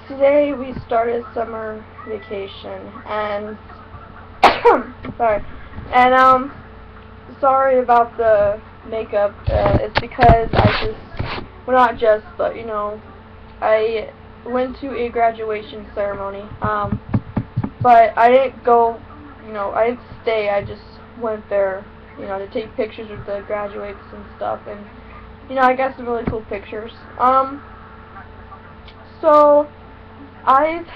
today we started summer vacation, and sorry, and sorry about the makeup. It's because well, not just, but you know, I went to a graduation ceremony. But I didn't go, you know, I didn't stay. I just went there, you know, to take pictures with the graduates and stuff, and you know, I got some really cool pictures. So I've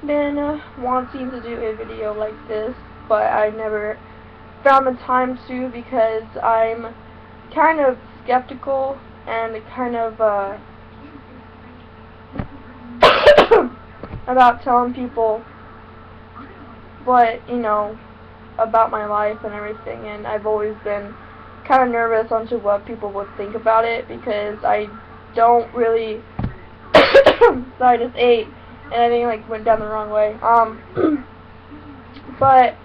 been wanting to do a video like this, but I never found the time to because I'm kind of skeptical and kind of about telling people what, you know, about my life and everything, and I've always been kind of nervous onto what people would think about it because I don't really so I just ate and I think like went down the wrong way. But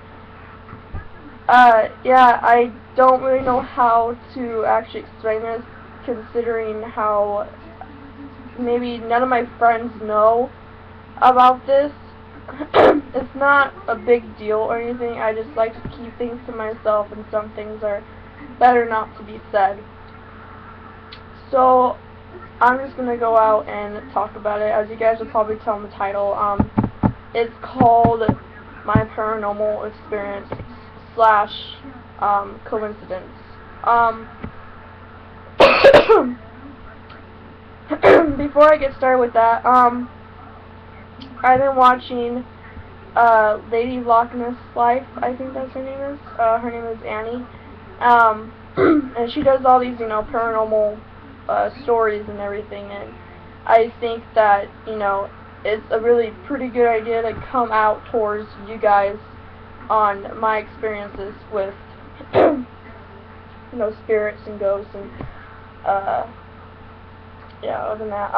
yeah, I don't really know how to actually explain this, considering how maybe none of my friends know about this. It's not a big deal or anything. I just like to keep things to myself, and some things are better not to be said. So I'm just gonna go out and talk about it. As you guys will probably tell in the title, it's called My Paranormal Experience / Coincidence. Before I get started with that, I've been watching Lady Loch Ness Life, I think that's her name is. Her name is Annie. And she does all these, you know, paranormal stories and everything, and I think that, you know, it's a really pretty good idea to come out towards you guys on my experiences with, you know, spirits and ghosts and, yeah, other than that,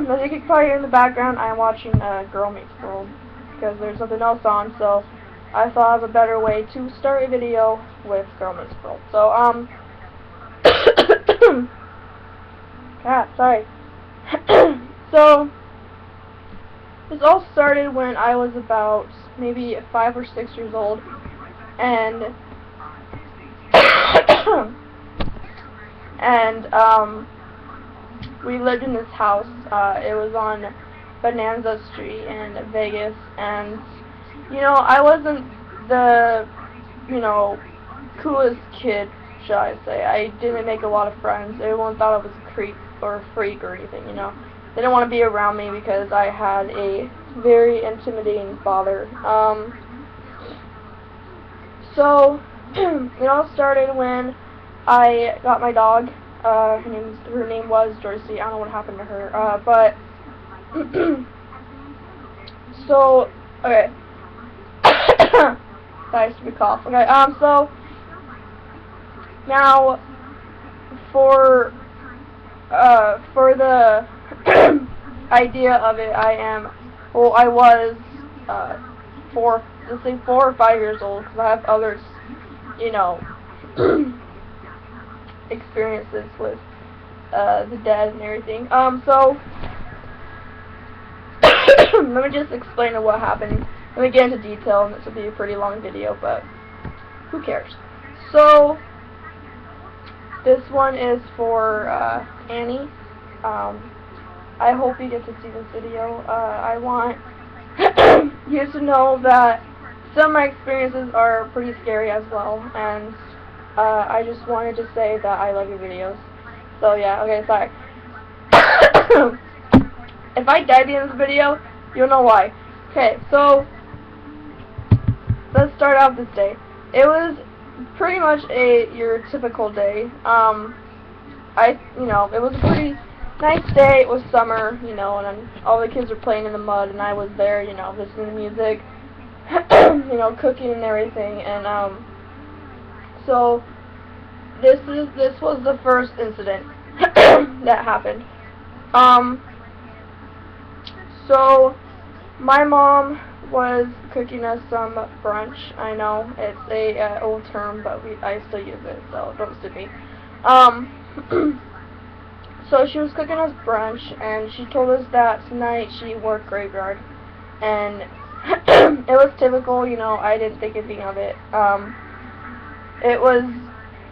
as you can probably hear in the background, I'm watching Girl Meets World, because there's nothing else on, so I thought of a better way to start a video with Girl Meets World. So, sorry. So, this all started when I was about maybe 5 or 6 years old, and, we lived in this house. It was on Bonanza Street in Vegas, and, you know, I wasn't the, you know, coolest kid, shall I say. I didn't make a lot of friends. Everyone thought I was a creep or a freak or anything, you know. They didn't want to be around me because I had a very intimidating father. So, it all started when I got my dog. Her name was Dorsey. I don't know what happened to her. But so, okay. Nice to be cough. Okay. So now for the idea of it, I was 4 or 5 years old, because I have others, you know, experiences with the dead and everything. So let me just explain what happened. Let me get into detail, and this will be a pretty long video, but who cares? So this one is for Annie. I hope you get to see this video. I want you to know that some of my experiences are pretty scary as well, and I just wanted to say that I love your videos. So yeah, okay, sorry. If I die at the end of this video, you'll know why. Okay, so let's start out this day. It was pretty much your typical day. You know, it was a pretty nice day. It was summer, you know, and all the kids were playing in the mud, and I was there, you know, listening to music, you know, cooking and everything, and so this was the first incident that happened. So my mom was cooking us some brunch. I know it's a old term, but I still use it, so don't sue me. So she was cooking us brunch, and she told us that tonight she worked graveyard, and it was typical, you know. I didn't think anything of it. It was,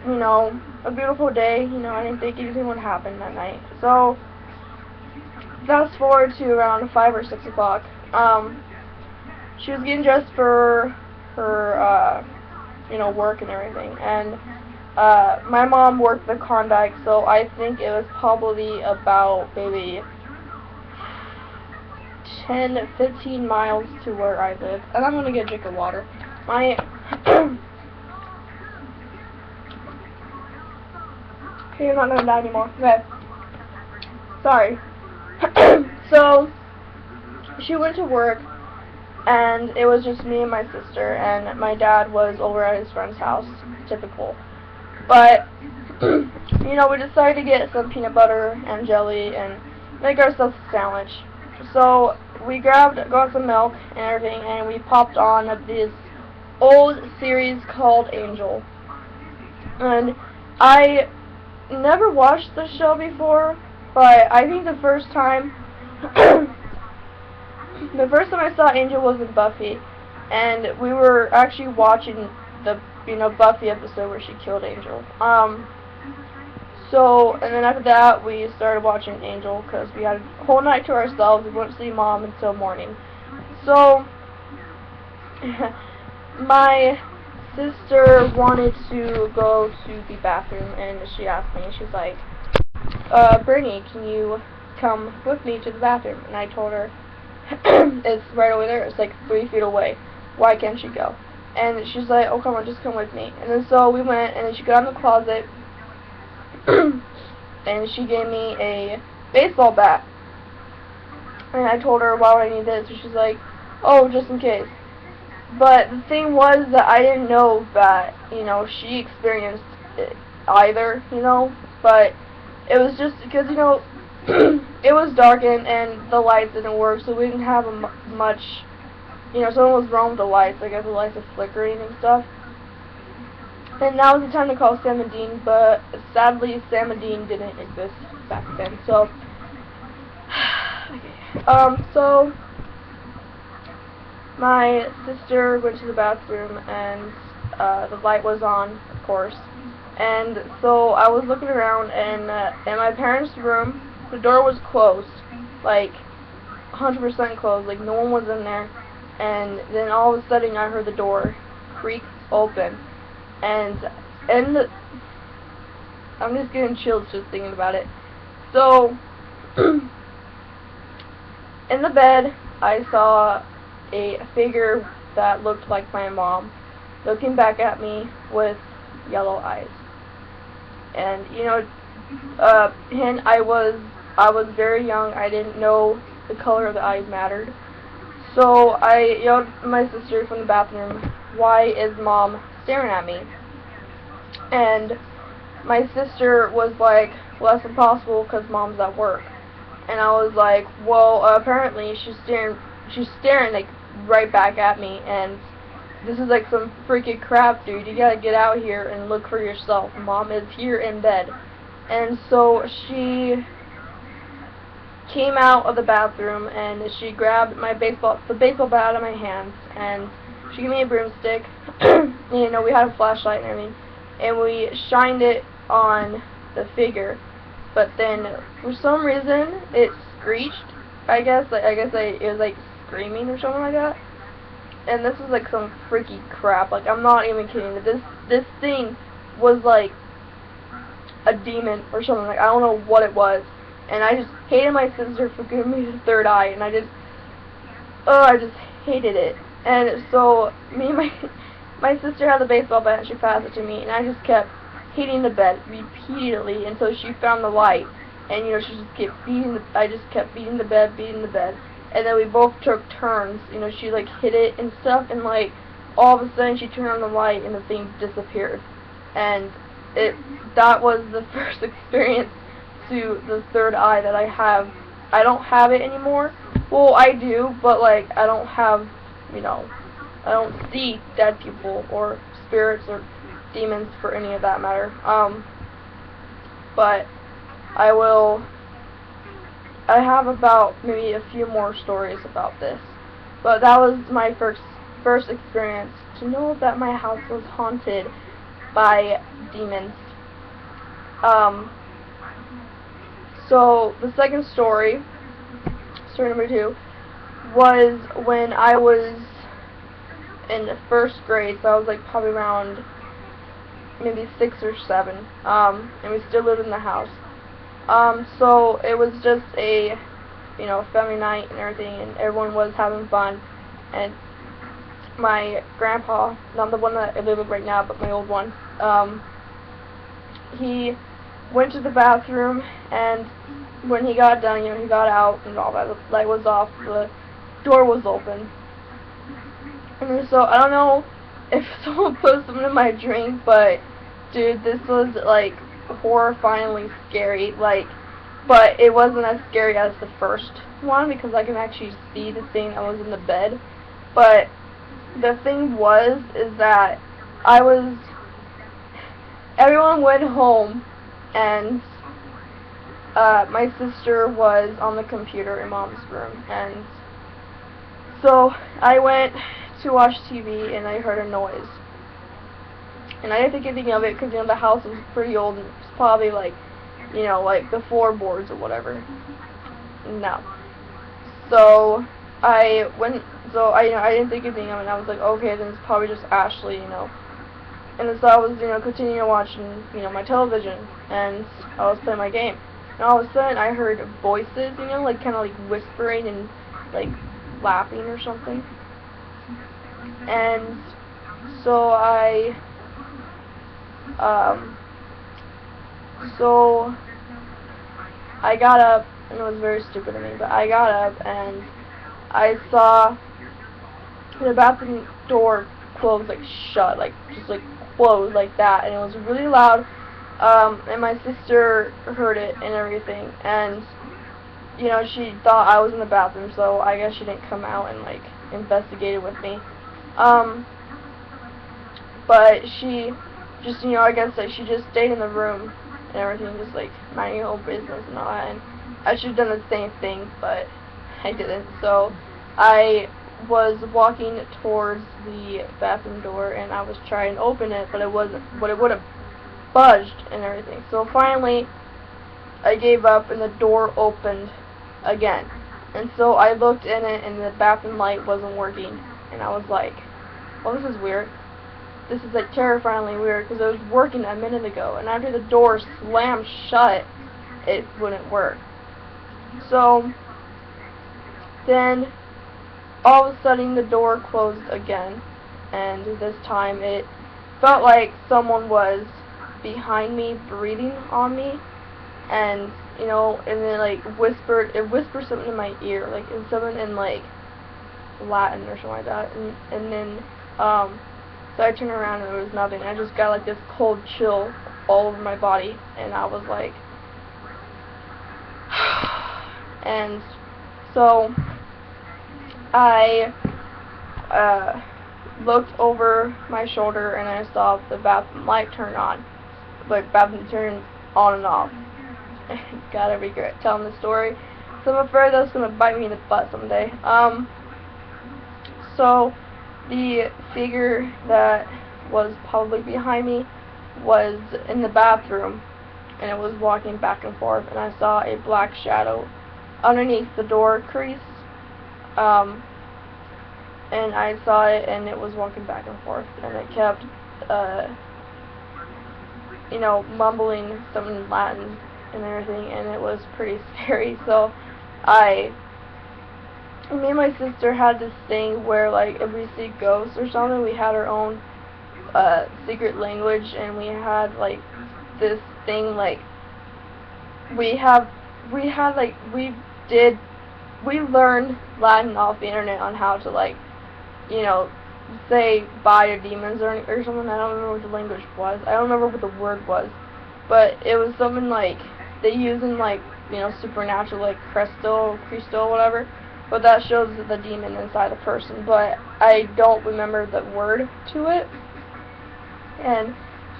you know, a beautiful day. You know, I didn't think anything would happen that night. So fast forward to around 5 or 6 o'clock. She was getting dressed for her, you know, work and everything, and my mom worked the Klondike, so I think it was probably about maybe 10, 15 miles to where I live. And I'm gonna get a drink of water. My okay, you're not gonna die anymore. Okay, sorry. So she went to work, and it was just me and my sister, and my dad was over at his friend's house. Typical. But, you know, we decided to get some peanut butter and jelly and make ourselves a sandwich. So we got some milk and everything, and we popped on this old series called Angel. And I never watched the show before, but I think the first time I saw Angel was with Buffy, and we were actually watching the Buffy episode where she killed Angel. So, and then after that, we started watching Angel because we had a whole night to ourselves. We wouldn't see Mom until morning. So, my sister wanted to go to the bathroom, and she asked me, she's like, Brittany, can you come with me to the bathroom? And I told her, it's right over there. It's like 3 feet away. Why can't she go? And she's like, oh, come on, just come with me. And then so we went, and then she got in the closet, and she gave me a baseball bat. And I told her, why would I need this? And she's like, oh, just in case. But the thing was that I didn't know that, you know, she experienced it either, you know. But it was just because, you know, it was darkened and the lights didn't work, so we didn't have much. You know, someone was wrong with the lights. I guess the lights were flickering and stuff. And now was the time to call Sam and Dean, but sadly Sam and Dean didn't exist back then. So, so my sister went to the bathroom, and the light was on, of course. And so I was looking around, and in my parents' room, the door was closed, like 100% closed, like no one was in there. And then all of a sudden I heard the door creak open, and I'm just getting chills just thinking about it. So in the bed I saw a figure that looked like my mom looking back at me with yellow eyes. And you know, and I was very young. I didn't know the color of the eyes mattered. So I yelled at my sister from the bathroom, why is Mom staring at me? And my sister was like, well, that's impossible because Mom's at work. And I was like, well, apparently she's staring like right back at me, and this is like some freaking crap, dude. You gotta get out here and look for yourself. Mom is here in bed. And so she came out of the bathroom, and she grabbed the baseball bat out of my hands, and she gave me a broomstick. You know, we had a flashlight and everything, and we shined it on the figure. But then, for some reason, it screeched. I guess it was like screaming or something like that. And this was like some freaky crap. Like, I'm not even kidding. This thing was like a demon or something. Like, I don't know what it was. And I just hated my sister for giving me the third eye, and I just hated it. And so me and my sister had the baseball bat, and she passed it to me, and I just kept hitting the bed repeatedly until she found the light. And you know, I just kept beating the bed, and then we both took turns. You know, she like hit it and stuff, and like all of a sudden she turned on the light, and the thing disappeared. And that was the first experience to the third eye that I have. I don't have it anymore. Well, I do, but like I don't have, you know, I don't see dead people or spirits or demons for any of that matter. But I have about maybe a few more stories about this, but that was my first experience to know that my house was haunted by demons. Um, so the second story number 2, was when I was in the first grade, so I was like probably around maybe 6 or 7, and we still lived in the house. So it was just a, family night and everything, and everyone was having fun, and my grandpa, not the one that I live with right now, but my old one, he went to the bathroom, and when he got done, he got out, and all that, the light was off, the door was open, and so, I don't know if someone put something in my drink, but, dude, this was, like, horrifyingly scary, like, but it wasn't as scary as the first one, because I can actually see the thing that was in the bed, but the thing is that everyone went home, and, my sister was on the computer in Mom's room, and so I went to watch TV, and I heard a noise, and I didn't think anything of it, because, the house was pretty old, and it's probably, like, like the floorboards or whatever. No. So, I didn't think anything of it, and I was like, okay, then it's probably just Ashley, And so I was, continuing watching, my television, and I was playing my game. And all of a sudden, I heard voices, like, kind of, like, whispering and, like, laughing or something. And so I got up, and it was very stupid of me, but I got up, and I saw the bathroom door closed, like, shut, like, just, like, closed like that, and it was really loud, and my sister heard it and everything, and, she thought I was in the bathroom, so I guess she didn't come out and, like, investigate it with me, but she just, I guess, like, she just stayed in the room and everything, just, like, minding her own business and all that, and I should have done the same thing, but I didn't, so I was walking towards the bathroom door, and I was trying to open it, but it would have budged and everything. So finally, I gave up, and the door opened again. And so I looked in it, and the bathroom light wasn't working, and I was like, well, this is weird. This is, like, terrifyingly weird, because it was working a minute ago, and after the door slammed shut, it wouldn't work. So then all of a sudden the door closed again, and this time it felt like someone was behind me breathing on me, and and then it whispered something in my ear, like something in like Latin or something like that, and then so I turned around and there was nothing. I just got like this cold chill all over my body, and I was like and so I looked over my shoulder, and I saw the bathroom light turn on, but bathroom turned on and off. Gotta regret telling the story, so I'm afraid that's gonna bite me in the butt someday. So the figure that was probably behind me was in the bathroom, and it was walking back and forth, and I saw a black shadow underneath the door crease, and I saw it, and it was walking back and forth, and it kept, mumbling something in Latin and everything, and it was pretty scary. So me and my sister had this thing where, like, if we see ghosts or something, we had our own secret language, and we had like this thing, like we learned Latin off the internet on how to, like, say bye to demons or something. I don't remember what the language was. I don't remember what the word was, but it was something like they use in, like, supernatural, like Cristo, whatever. But that shows the demon inside the person. But I don't remember the word to it. And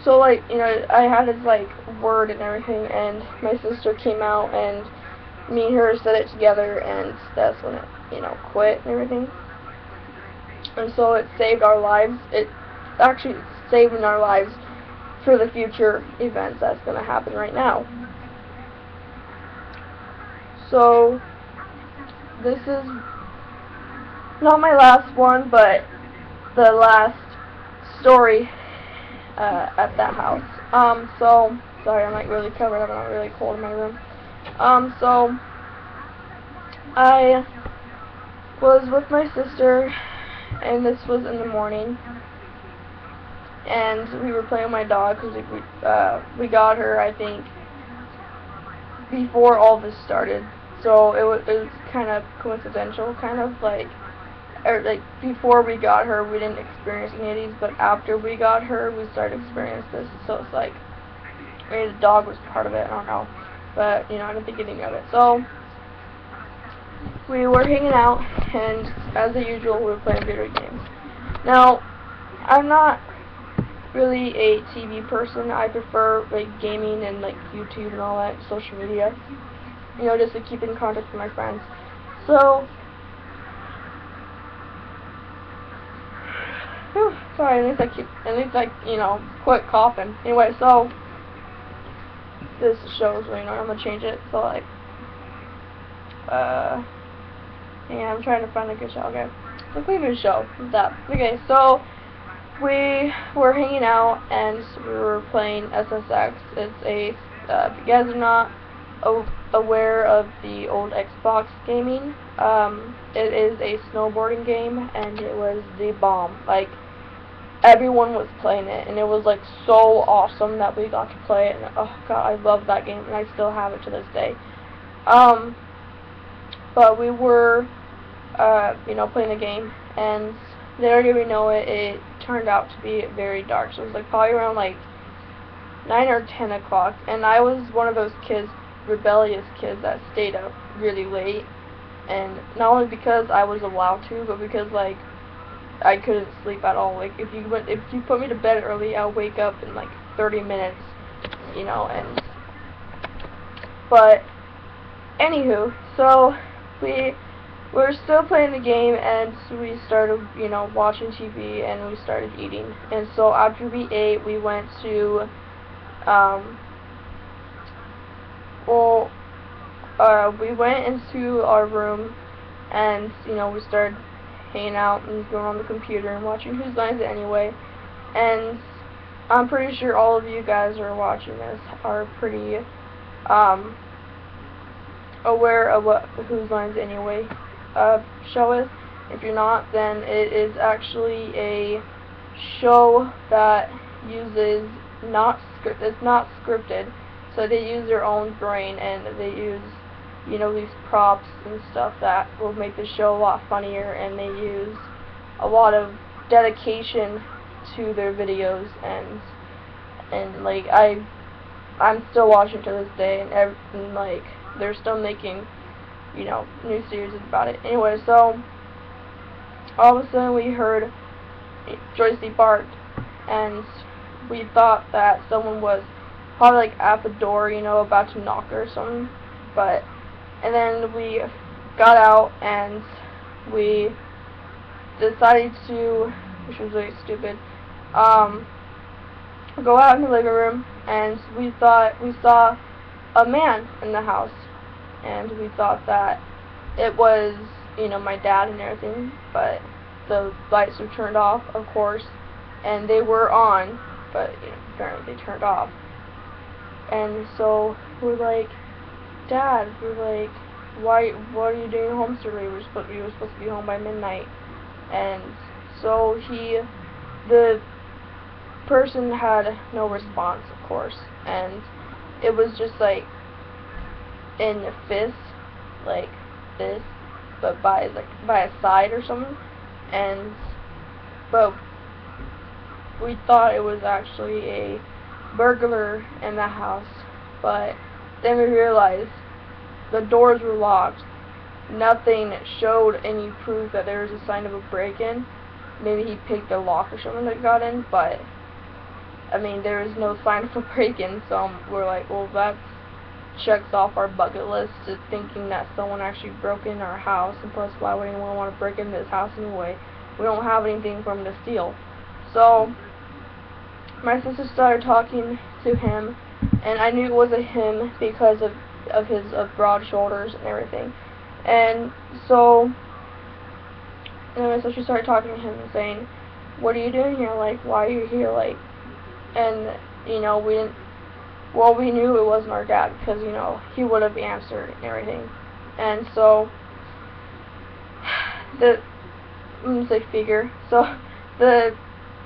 So, like, you know, I had his, like, word and everything, and my sister came out, and me and her said it together, and that's when it, you know, quit and everything. And so it saved our lives. It actually saving our lives for the future events that's going to happen right now. So, this is not my last one, but the last story at that house. So, sorry, I'm like really covered up and I'm really cold in my room. So, I was with my sister, and this was in the morning, and we were playing with my dog, because we got her, I think, before all this started. So, it was kind of coincidental, kind of like, or like, before we got her, we didn't experience any of these, but after we got her, we started experiencing this. So it's like, maybe the dog was part of it, I don't know, but, you know, I didn't think anything of it. So, we were hanging out, and as usual, we were playing video games. Now, I'm not really a TV person. I prefer, like, gaming and, like, YouTube and all that, social media, you know, just to keep in contact with my friends. So, sorry, at least I, you know, quit coughing. Anyway, so, this shows, you know, I'm gonna change it, so, like, yeah, I'm trying to find a good show, okay. So, Cleveland show, that. Okay, so, we were hanging out, and we were playing SSX. It's a, if you guys are not aware of the old Xbox gaming, it is a snowboarding game, and it was the bomb. Like, everyone was playing it, and it was, like, so awesome that we got to play it, and, oh god, I love that game, and I still have it to this day. But we were, you know, playing the game, and little did we know it, it turned out to be very dark. So it was, like, probably around, like, 9 or 10 o'clock, and I was one of those kids, rebellious kids, that stayed up really late, and not only because I was allowed to, but because, like, I couldn't sleep at all. Like, if you put me to bed early, I'll wake up in, like, 30 minutes, you know, and, but, anywho, so, we were still playing the game, and so we started, you know, watching TV, and we started eating. And so after we ate, we went to, we went into our room, and, you know, we started hanging out and going on the computer and watching Whose Line Is It Anyway. And I'm pretty sure all of you guys who are watching this are pretty, aware of what Whose Line Is It Anyway show is. If you're not, then it is actually a show that uses it's not scripted, so they use their own brain, and they use, you know, these props and stuff that will make the show a lot funnier, and they use a lot of dedication to their videos, and like, I'm still watching to this day, and like, they're still making, you know, new series about it. Anyway, so all of a sudden we heard Joycey bark, and we thought that someone was probably, like, at the door, you know, about to knock her or something. And then we got out, and we decided to, which was really stupid, go out in the living room, and we thought we saw a man in the house, and we thought that it was, you know, my dad and everything, but the lights were turned off, of course, and they were on, but, you know, apparently they turned off. And so we're like, Dad, we're like, what are you doing home so early? We were supposed to be home by midnight. And so the person had no response, of course, and it was just, like, in a fist, like this, but by a side or something, but we thought it was actually a burglar in the house, but then we realized the doors were locked. Nothing showed any proof that there was a sign of a break-in. Maybe he picked a lock or something that got in, but I mean, there is no sign of a break-in, so we're like, well, that checks off our bucket list to thinking that someone actually broke in our house, and plus, why would anyone want to break into this house anyway? We don't have anything for him to steal. So, my sister started talking to him, and I knew it was a him because of his broad shoulders and everything. And so, anyway, so she started talking to him and saying, what are you doing here? Like, why are you here? Like, and, you know, we knew it wasn't our dad because, you know, he would have answered and everything. And so, I'm going to say figure. So, the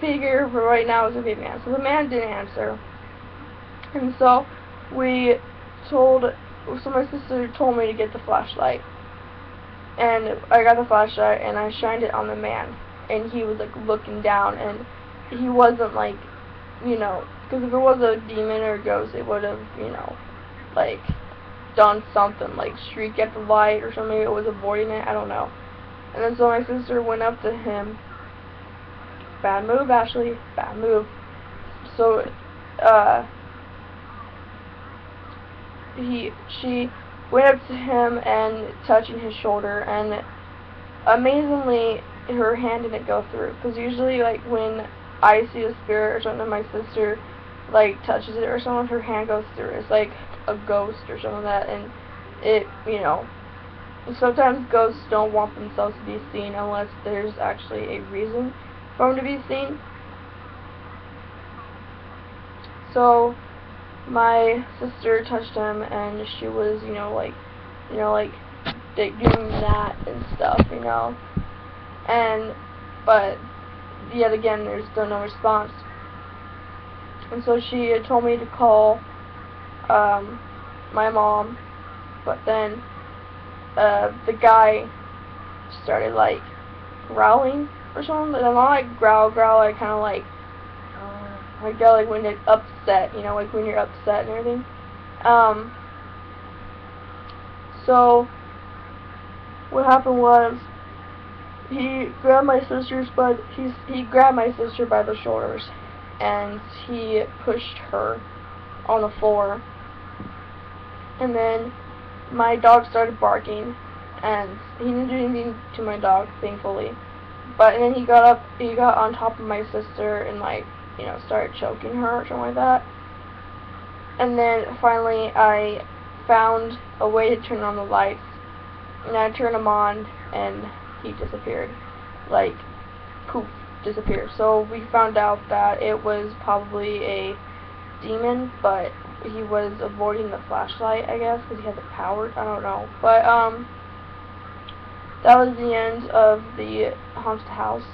figure for right now is a big man. So the man didn't answer. And so, my sister told me to get the flashlight. And I got the flashlight and I shined it on the man. And he was like looking down, and he wasn't like, you know, because if it was a demon or a ghost, it would have, you know, like done something, like shriek at the light or something. Maybe it was avoiding it, I don't know. And then so my sister went up to him. Bad move, Ashley. Bad move. So, she went up to him and touching his shoulder, and amazingly, her hand didn't go through. Because usually, like, when I see a spirit or something, my sister, like, touches it or something, her hand goes through. It's like a ghost or something like that, and it, you know, sometimes ghosts don't want themselves to be seen unless there's actually a reason for them to be seen. So, my sister touched him, and she was, like doing that and stuff, but yet again, there's still no response. And so she had told me to call, my mom, but then, the guy started, like, growling or something. And I'm not, like, growl, I kind of, like go, like, when it's upset, like, when you're upset and everything. So, what happened was, he grabbed my sister's he grabbed my sister by the shoulders, and he pushed her on the floor, and then my dog started barking, and he didn't do anything to my dog, thankfully, and then he got on top of my sister, and, like, started choking her or something like that, and then finally I found a way to turn on the lights, and I turned them on, and he disappeared, like, poof, disappeared. So we found out that it was probably a demon, but he was avoiding the flashlight, I guess, because he had the power, I don't know, but, that was the end of the haunted house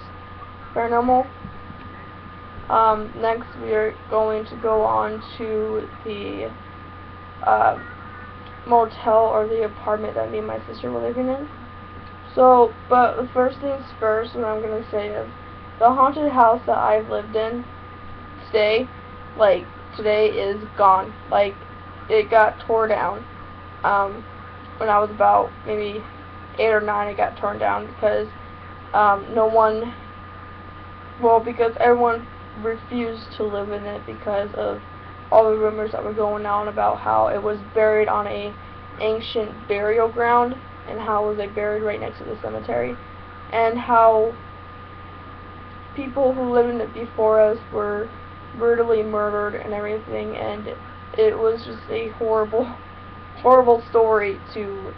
paranormal. Next we are going to go on to the, motel or the apartment that me and my sister were living in. So, but the first things first, what I'm going to say is, the haunted house that I've lived in today is gone. Like, it got tore down. When I was about maybe 8 or 9, it got torn down because, because everyone refused to live in it because of all the rumors that were going on about how it was buried on a ancient burial ground, and how it was, like, buried right next to the cemetery, and how people who lived in it before us were brutally murdered and everything, and it was just a horrible story to,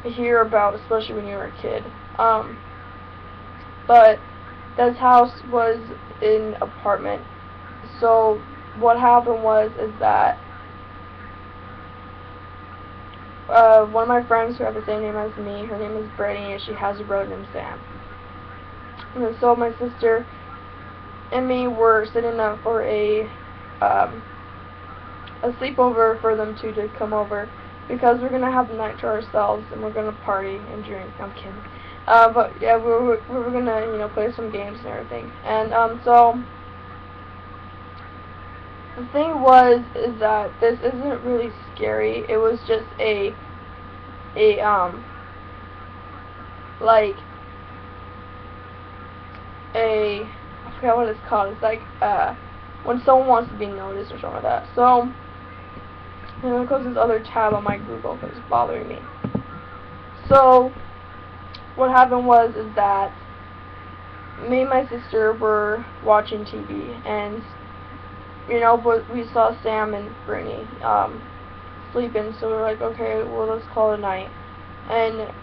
hear about, especially when you were a kid. But this house was an apartment. So what happened is that one of my friends who had the same name as me, her name is Brittany, and she has a brother named Sam. And so my sister and me were sitting up for a sleepover for them to come over, because we're gonna have the night to ourselves and we're gonna party and drink. I'm kidding. But yeah, we were gonna play some games and everything. And so the thing is that this isn't really scary. It was just I forgot what it's called. It's like when someone wants to be noticed or something like that. So, and then of course this other tab on my Google because it's bothering me. So, what happened is that me and my sister were watching TV, and but we saw Sam and Brittany sleeping, so we were like, okay, well, let's call it a night. And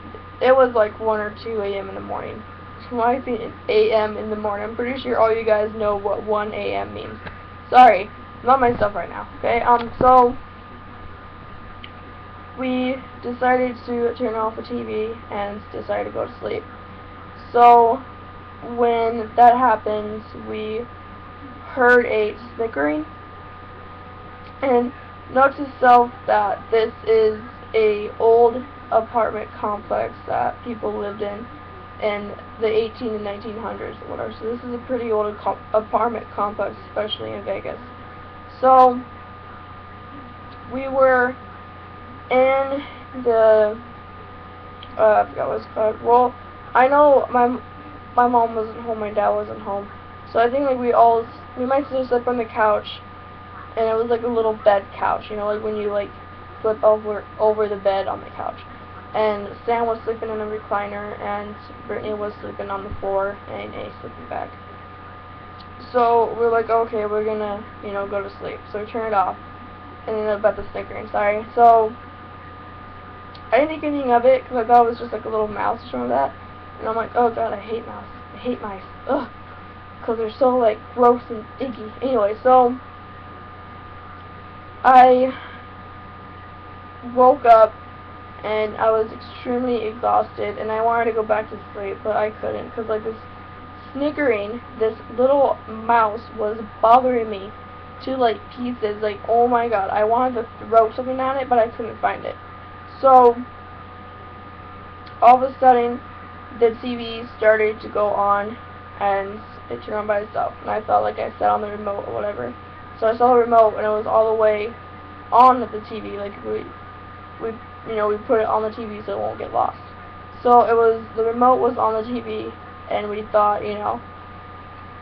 it was like 1 or 2 a.m. in the morning. Why is it a.m. in the morning? I'm pretty sure all you guys know what 1 a.m. means. Sorry, not myself right now, okay? So we decided to turn off the TV and decided to go to sleep. So when that happened, we heard a snickering, and note to self that this is a old apartment complex that people lived in the 18 and 1900s or whatever. So this is a pretty old apartment complex, especially in Vegas. So we were in the I forgot what it's called. Well, I know my mom wasn't home, my dad wasn't home, so I think like me and my sister slept on the couch, and it was like a little bed couch, like when you like flip over the bed on the couch. And Sam was sleeping in a recliner, and Brittany was sleeping on the floor in a sleeping bag. So we're like, okay, we're gonna, go to sleep. So we turn it off, and then about the snickering, sorry. So I didn't think anything of it, because I thought it was just like a little mouse or something like that. And I'm like, oh god, I hate mouse. I hate mice. Ugh. Because they're so, like, gross and icky. Anyway, so I woke up, and I was extremely exhausted, and I wanted to go back to sleep, but I couldn't, because, like, this snickering, this little mouse was bothering me to, like, pieces. Like, oh my god, I wanted to throw something at it, but I couldn't find it. So, all of a sudden, the TV started to go on, and it turned on by itself, and I felt like I sat on the remote or whatever. So I saw the remote, and it was all the way on the TV, like, we put it on the TV so it won't get lost. So the remote was on the TV, and we thought,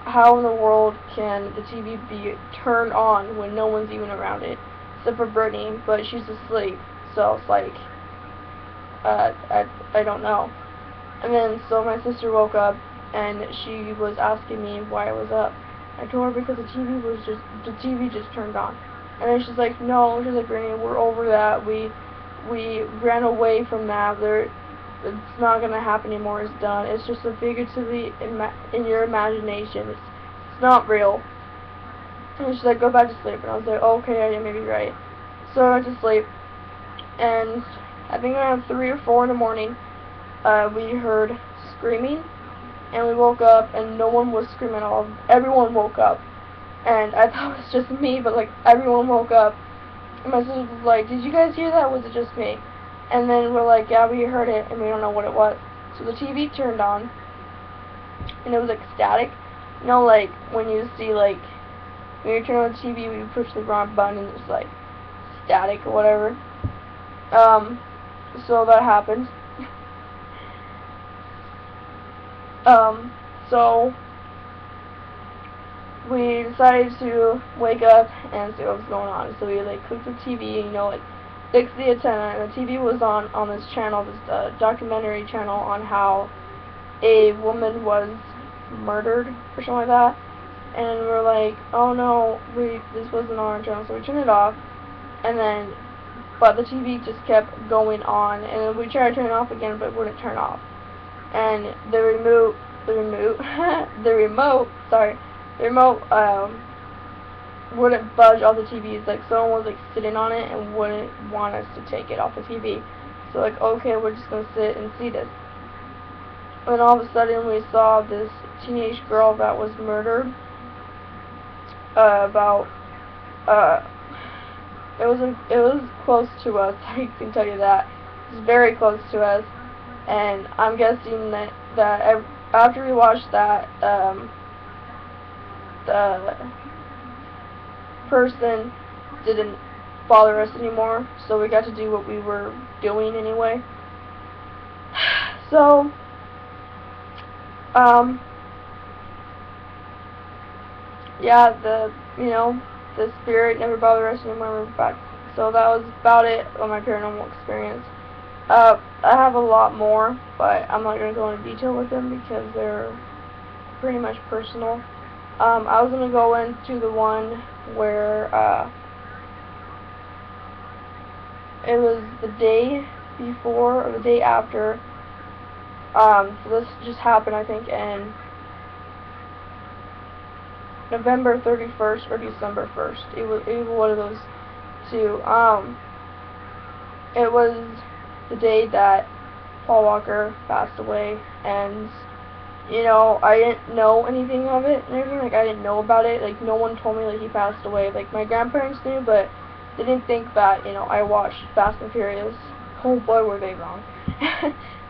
how in the world can the TV be turned on when no one's even around it, except for Brittany, but she's asleep, so it's like, I don't know. And then, so my sister woke up, and she was asking me why I was up. I told her because the TV just turned on. And then she's like, no, she's like, Brittany, we're over that, we ran away from that, it's not gonna happen anymore, it's done, it's just a figuratively in your imagination, it's not real. And she's like, go back to sleep, and I was like, okay, I may be right. So I went to sleep, and I think around 3 or 4 in the morning, we heard screaming, and we woke up, and no one was screaming at all. Everyone woke up, and I thought it was just me, but, like, everyone woke up, and my sister was like, did you guys hear that, or was it just me? And then we're like, yeah, we heard it, and we don't know what it was. So the TV turned on, and it was, like, static. Like, when you see, like, when you turn on the TV, you push the wrong button, and it's, like, static or whatever. So that happened. So we decided to wake up and see what was going on. So we, like, clicked the TV, like, fixed the antenna, and the TV was on this channel, this documentary channel on how a woman was murdered or something like that. And we're like, oh no, this wasn't on our channel, so we turned it off. And then, but the TV just kept going on, and then we tried to turn it off again, but it wouldn't turn off. And the remote wouldn't budge off the TV. It's like someone was, like, sitting on it and wouldn't want us to take it off the TV. So, like, okay, we're just gonna sit and see this. And all of a sudden we saw this teenage girl that was murdered. It was close to us, I can tell you that. It was very close to us, and I'm guessing that after we watched that, the person didn't bother us anymore, so we got to do what we were doing anyway. So, yeah, the spirit never bothered us anymore. We're back. So that was about it on my paranormal experience. I have a lot more, but I'm not going to go into detail with them because they're pretty much personal. I was going to go into the one where it was the day before or the day after. So this just happened, I think, in November 31st or December 1st. It was one of those two. It was the day that Paul Walker passed away, and I didn't know anything of it and everything. Like, I didn't know about it. Like, no one told me that he passed away. Like, my grandparents knew, but they didn't think that I watched Fast and Furious. Oh boy, were they wrong.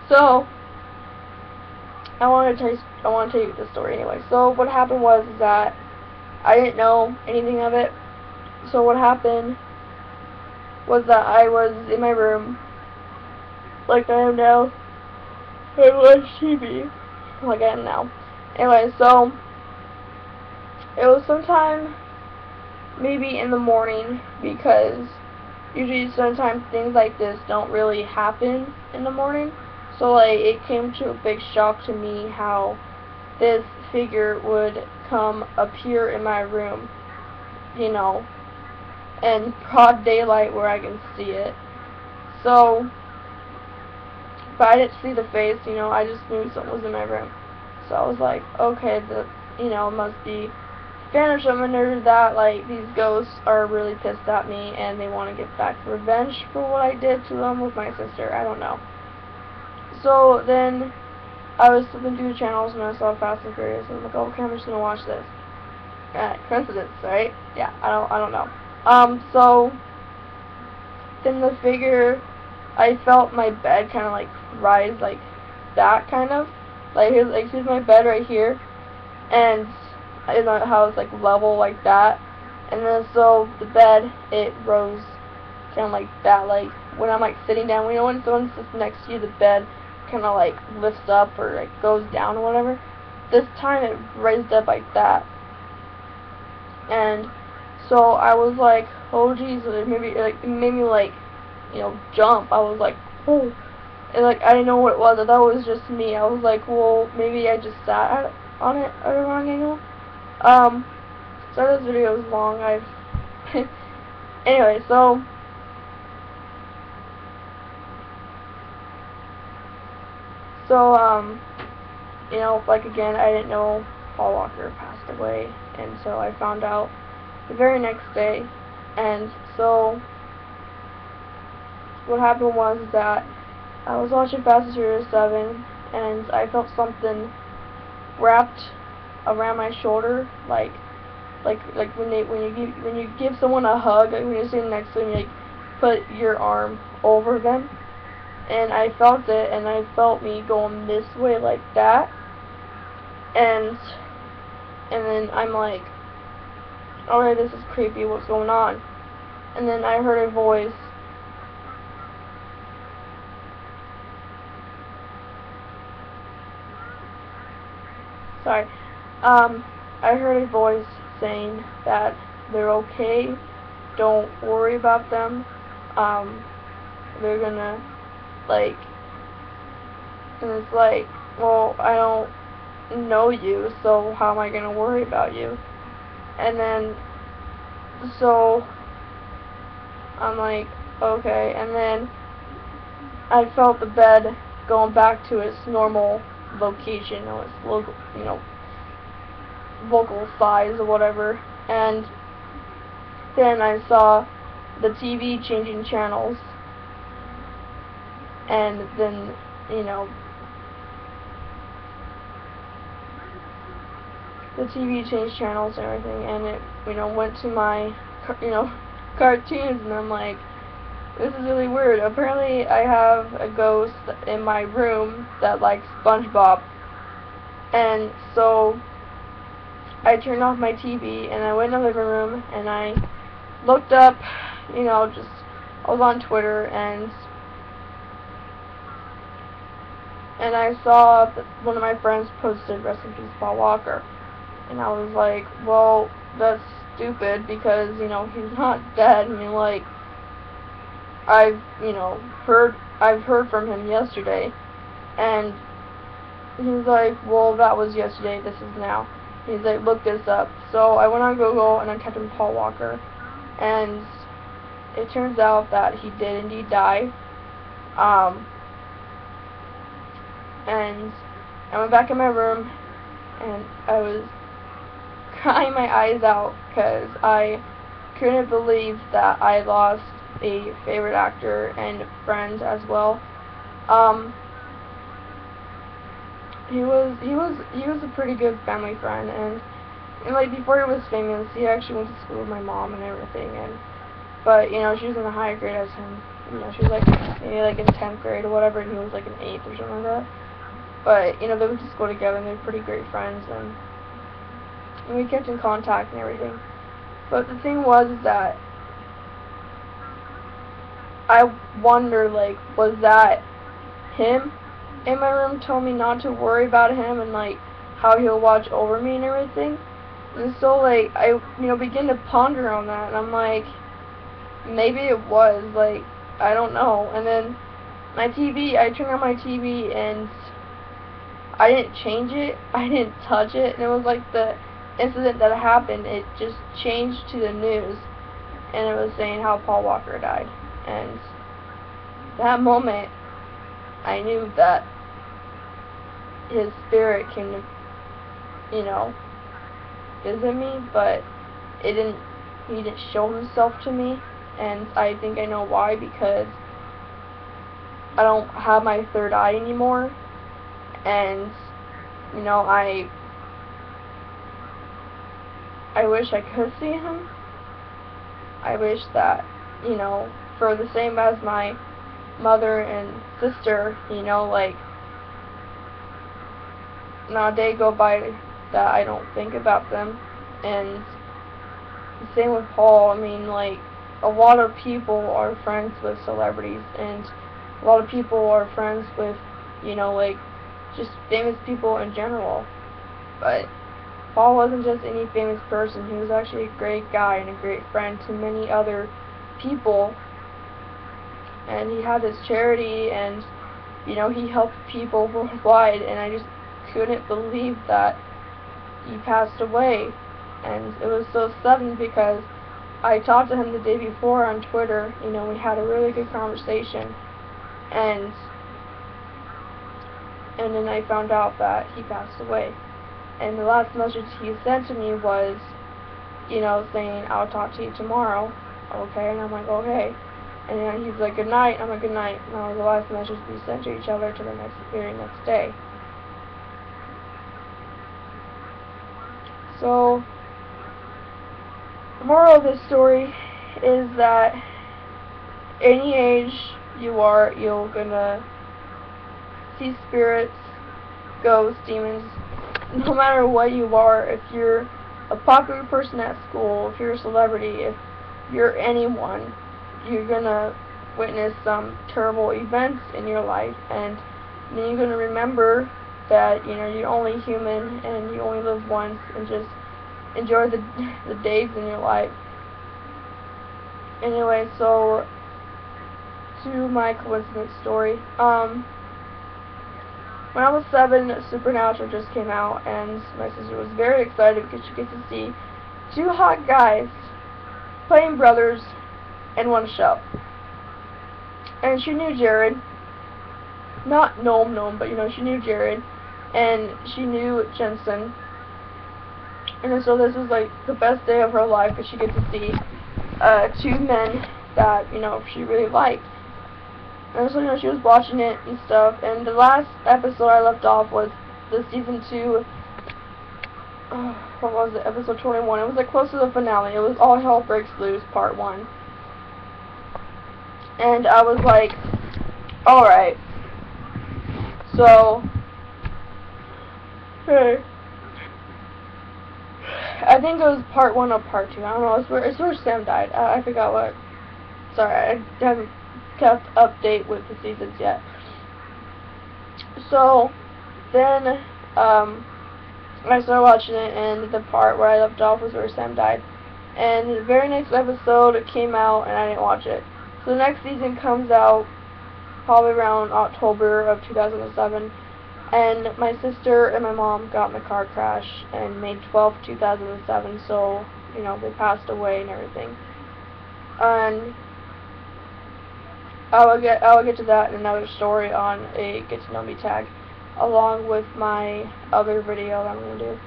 So I want to tell you the story anyway. So what happened was that I didn't know anything of it. So what happened was that I was in my room, like I am now, and watched TV, like I am now. Anyway, so it was sometime maybe in the morning, because usually sometimes things like this don't really happen in the morning. So like it came to a big shock to me how this figure would appear in my room, in broad daylight where I can see it. So, but I didn't see the face, I just knew something was in my room. So I was like, okay, it must be fan or something or that, like, these ghosts are really pissed at me and they want to get back revenge for what I did to them with my sister. I don't know. So then I was flipping through the channels and I saw Fast and Furious and I'm like, okay, I'm just gonna watch this. Coincidence, right? Yeah, I don't know. So then the figure, I felt my bed kind of like rise like that, kind of like here's my bed right here, and I don't know how it's like level like that, and then so the bed, it rose kind of like that, like when I'm like sitting down, when someone sits next to you, the bed kind of like lifts up or like goes down or whatever. This time it raised up like that, and so I was like, oh geez, it made me like jump. I was like, oh, and like I didn't know what it was. I thought it was just me. I was like, well, maybe I just sat on it at a wrong angle. So this video is long. Anyway, so like again, I didn't know Paul Walker passed away, and so I found out the very next day. And so what happened was that I was watching Fast and Furious 7, and I felt something wrapped around my shoulder, like when you give someone a hug, like when you're sitting next to them, you like put your arm over them, and I felt it, and I felt me going this way like that, and then I'm like, alright, this is creepy, what's going on? And then I heard a voice. Sorry. I heard a voice saying that they're okay, don't worry about them, they're gonna, like, and it's like, well, I don't know you, so how am I gonna worry about you? And then, so, I'm like, okay, and then I felt the bed going back to its normal location, its local, vocal size or whatever, and then I saw the TV changing channels, and then, the TV changed channels and everything, and it, went to my, cartoons, and I'm like, this is really weird. Apparently, I have a ghost in my room that likes SpongeBob, and so I turned off my TV, and I went in the living room, and I looked up, I was on Twitter, and I saw that one of my friends posted, "Rest in Peace, Paul Walker," and I was like, well, that's stupid because, he's not dead. I mean, like, I've, I've heard from him yesterday, and he's like, well, that was yesterday, this is now. He's like, look this up. So I went on Google, and I typed in Paul Walker, and it turns out that he did indeed die. And I went back in my room, and I was crying my eyes out because I couldn't believe that I lost a favorite actor and friend as well. He was a pretty good family friend, and like before he was famous, he actually went to school with my mom and everything, but she was in a higher grade as him. She was like maybe like in 10th grade or whatever, and he was like in 8th or something like that. But they went to school together, and they were pretty great friends, and we kept in contact and everything. But the thing was that I wonder, like, was that him in my room told me not to worry about him and like how he'll watch over me and everything? And so like I begin to ponder on that, and I'm like, maybe it was, like, I don't know. And then my TV, I turned on my TV, and I didn't change it, I didn't touch it, and it was like the incident that happened, it just changed to the news, and it was saying how Paul Walker died. And that moment, I knew that his spirit came to, visit me, but he didn't show himself to me, and I think I know why, because I don't have my third eye anymore, and, I wish I could see him. I wish that, for the same as my mother and sister, like, not a day go by that I don't think about them. And the same with Paul. I mean, like, a lot of people are friends with celebrities, and a lot of people are friends with, like, just famous people in general. But Paul wasn't just any famous person. He was actually a great guy and a great friend to many other people. And he had his charity, and, he helped people worldwide, and I just couldn't believe that he passed away. And it was so sudden because I talked to him the day before on Twitter. We had a really good conversation, and then I found out that he passed away. And the last message he sent to me was, saying, I'll talk to you tomorrow, okay? And I'm like, okay. And then he's like, good night. I'm like, good night. And that was the last message we sent to each other to the very next day. So, the moral of this story is that any age you are, you're gonna see spirits, ghosts, demons, no matter what you are. If you're a popular person at school, if you're a celebrity, if you're anyone, you're gonna witness some terrible events in your life, and then you're gonna remember that you're only human and you only live once, and just enjoy the days in your life. Anyway, so to my coincidence story. When I was 7, Supernatural just came out, and my sister was very excited because she gets to see 2 hot guys playing brothers in one show. And she knew Jared. Not Gnome, but she knew Jared. And she knew Jensen. And so this was like the best day of her life, because she gets to see 2 men that, she really liked. And so, she was watching it and stuff, and the last episode I left off was the season 2, what was it, episode 21, it was like close to the finale. It was All Hell Breaks Loose, part 1. And I was like, alright, so, hey, I think it was part 1 or part 2, I don't know, it's where Sam died. I forgot what, sorry, I haven't kept update with the seasons yet. So then I started watching it, and the part where I left off was where Sam died. And the very next episode it came out, and I didn't watch it. So the next season comes out probably around October of 2007, and my sister and my mom got in a car crash and May 12th, 2007, so, you know, they passed away and everything. And I will get to that in another story on a Get to Know Me tag, along with my other video that I'm going to do.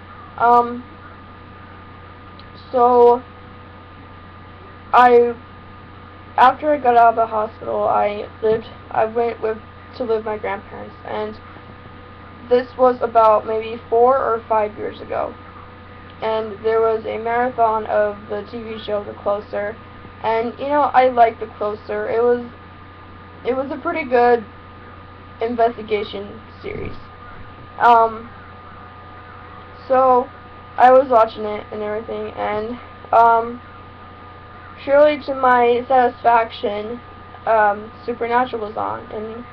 So, after I got out of the hospital, I went to live with my grandparents, and this was about maybe 4 or 5 years ago. And there was a marathon of the TV show The Closer, and you know, I liked The Closer. It was a pretty good investigation series. So I was watching it and everything, and surely to my satisfaction, Supernatural was on, and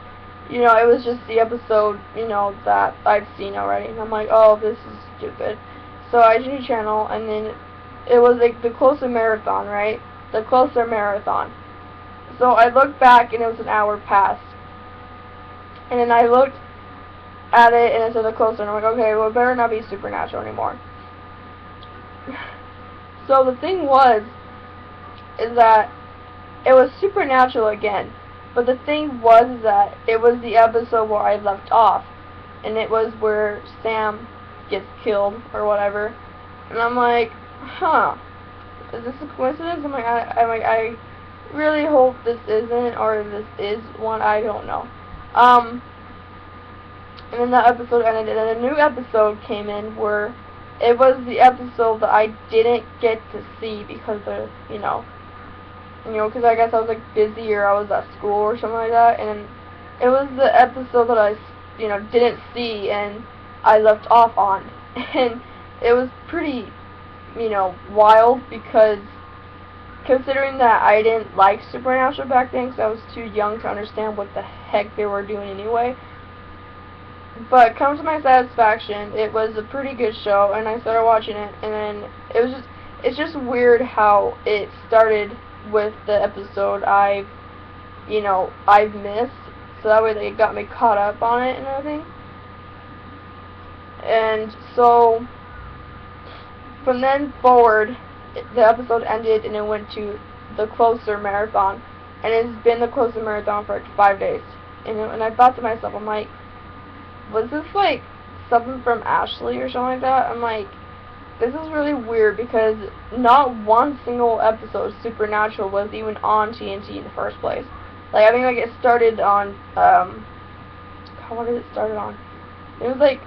you know, it was just the episode, you know, that I've seen already, and I'm like, oh, this is stupid. So I changed channel, and then it was like the Closer marathon, right? The Closer marathon. So I looked back, and it was an hour past, and then I looked at it, and it said The Closer, and I'm like, okay, well, it better not be Supernatural anymore. So the thing is that it was Supernatural again, but the thing was that it was the episode where I left off, and it was where Sam gets killed or whatever, and I'm like, huh, is this a coincidence? I really hope this isn't, or this is one, I don't know. And then that episode ended, and a new episode came in where it was the episode that I didn't get to see because of, you know, because I guess I was like busy or I was at school or something like that, and it was the episode that I, you know, didn't see and I left off on, and it was pretty, you know, wild, because considering that I didn't like Supernatural back then because I was too young to understand what the heck they were doing anyway. But come to my satisfaction, it was a pretty good show, and I started watching it, and then it's just weird how it started with the episode I've missed, so that way they got me caught up on it and everything. And so from then forward, the episode ended and it went to the Closer marathon, and it's been the Closer marathon for like 5 days. And I thought to myself, I'm like, was this like something from Ashley or something like that? I'm like, this is really weird, because not one single episode of Supernatural was even on TNT in the first place. Like, I think like it started on what did it start on? It was like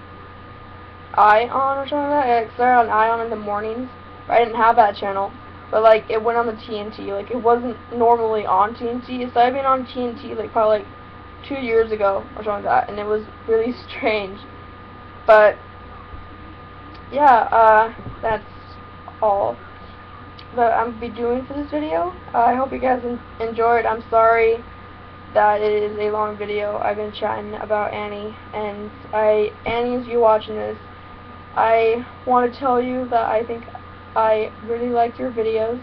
Ion or something like that. It started on Ion in the mornings. I didn't have that channel, but like it went on the TNT. Like, it wasn't normally on TNT. It started being on TNT like probably like 2 years ago or something like that, and it was really strange. But yeah, that's all that I'm be doing for this video. I hope you guys enjoyed. I'm sorry that it is a long video. I've been chatting about Annie, and Annie, if you're watching this, I want to tell you that I think I really like your videos,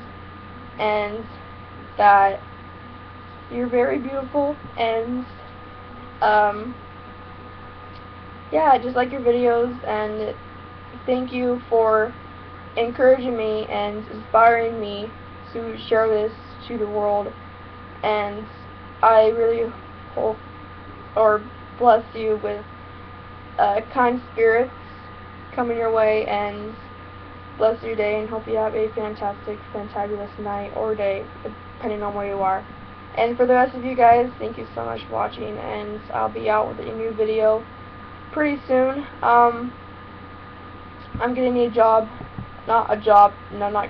and that you're very beautiful, and yeah, I just like your videos, and thank you for encouraging me and inspiring me to share this to the world, and I really hope or bless you with kind spirits coming your way, and bless your day, and hope you have a fantastic, fantabulous night or day, depending on where you are. And for the rest of you guys, thank you so much for watching, and I'll be out with a new video pretty soon. I'm getting a job, not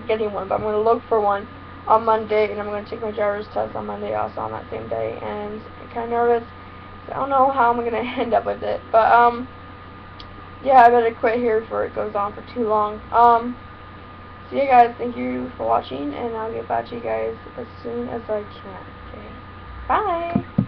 getting one, but I'm going to look for one on Monday, and I'm going to take my driver's test on Monday also on that same day, and I'm kind of nervous, so I don't know how I'm going to end up with it, but yeah, I better quit here before it goes on for too long. So yeah guys, thank you for watching, and I'll get back to you guys as soon as I can. Okay, bye!